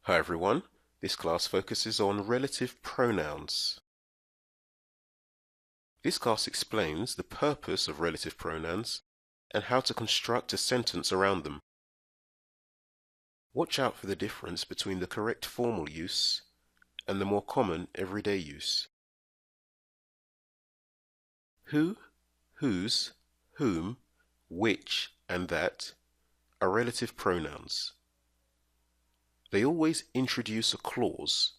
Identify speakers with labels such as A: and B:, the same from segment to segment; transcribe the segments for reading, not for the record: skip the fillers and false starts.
A: Hi everyone, this class focuses on relative pronouns. This class explains the purpose of relative pronouns and how to construct a sentence around them. Watch out for the difference between the correct formal use and the more common everyday use. Who, whose, whom, which, and that are relative pronouns. They always introduce a clause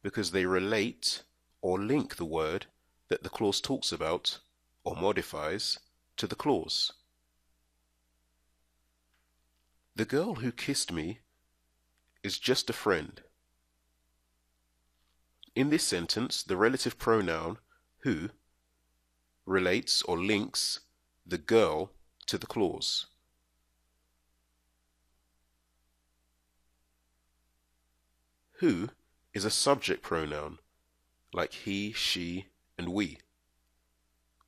A: because they relate or link the word that the clause talks about or modifies to the clause. The girl who kissed me is just a friend. In this sentence, the relative pronoun who relates or links the girl to the clause. Who is a subject pronoun, like he, she, and we.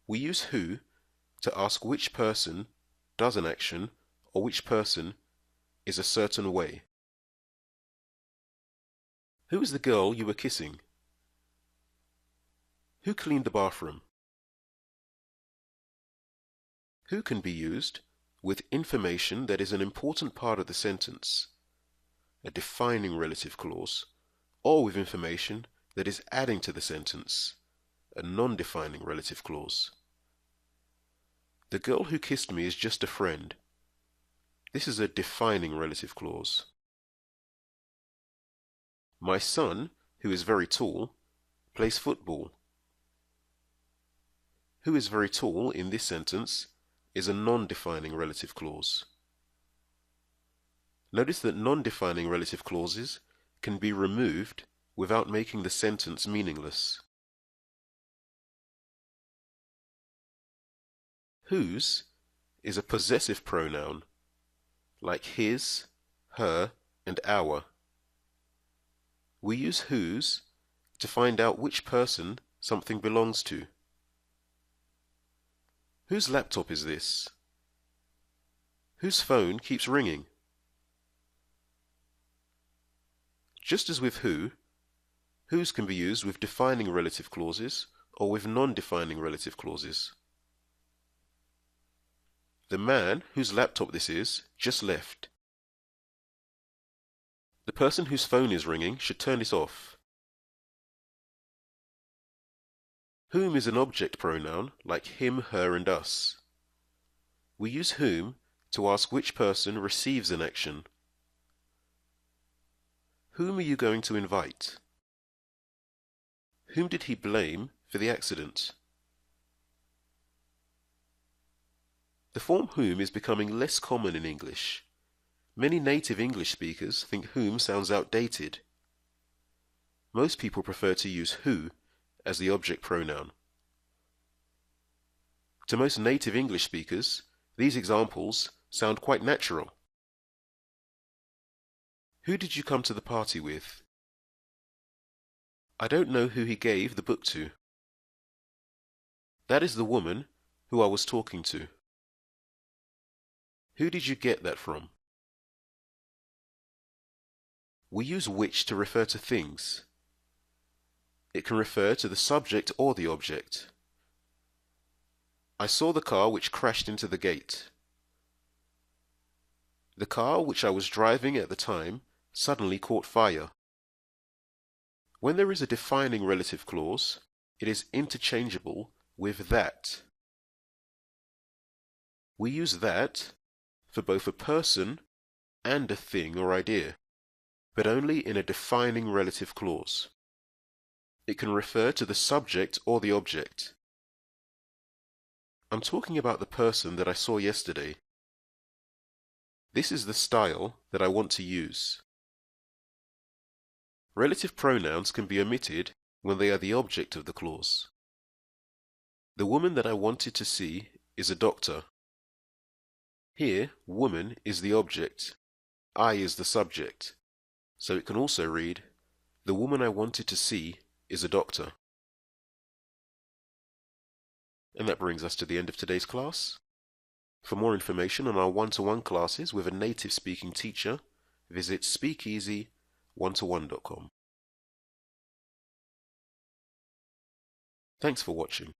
A: We use who to ask which person does an action or which person is a certain way. Who is the girl you were kissing? Who cleaned the bathroom? Who can be used with information that is an important part of the sentence, a defining relative clause, or with information that is adding to the sentence, a non-defining relative clause. The girl who kissed me is just a friend. This is a defining relative clause. My son, who is very tall, plays football. Who is very tall in this sentence is a non-defining relative clause. Notice that non-defining relative clauses can be removed without making the sentence meaningless. Whose is a possessive pronoun, like his, her, and our. We use whose to find out which person something belongs to. Whose laptop is this? Whose phone keeps ringing? Just as with whose can be used with defining relative clauses or with non-defining relative clauses. The man whose laptop this is just left. The person whose phone is ringing should turn it off. Whom is an object pronoun like him, her, and us. We use whom to ask which person receives an action. Whom are you going to invite? Whom did he blame for the accident? The form whom is becoming less common in English. Many native English speakers think whom sounds outdated. Most people prefer to use who as the object pronoun. To most native English speakers, these examples sound quite natural. Who did you come to the party with? I don't know who he gave the book to. That is the woman who I was talking to. Who did you get that from? We use which to refer to things. It can refer to the subject or the object. I saw the car which crashed into the gate. The car which I was driving at the time suddenly caught fire. When there is a defining relative clause, it is interchangeable with that. We use that for both a person and a thing or idea, but only in a defining relative clause. It can refer to the subject or the object. I'm talking about the person that I saw yesterday. This is the style that I want to use. Relative pronouns can be omitted when they are the object of the clause. The woman that I wanted to see is a doctor. Here, woman is the object, I is the subject, so it can also read, the woman I wanted to see is a doctor. And that brings us to the end of today's class. For more information on our one-to-one classes with a native speaking teacher, visit speakeasy one-to-one.com. Thanks for watching.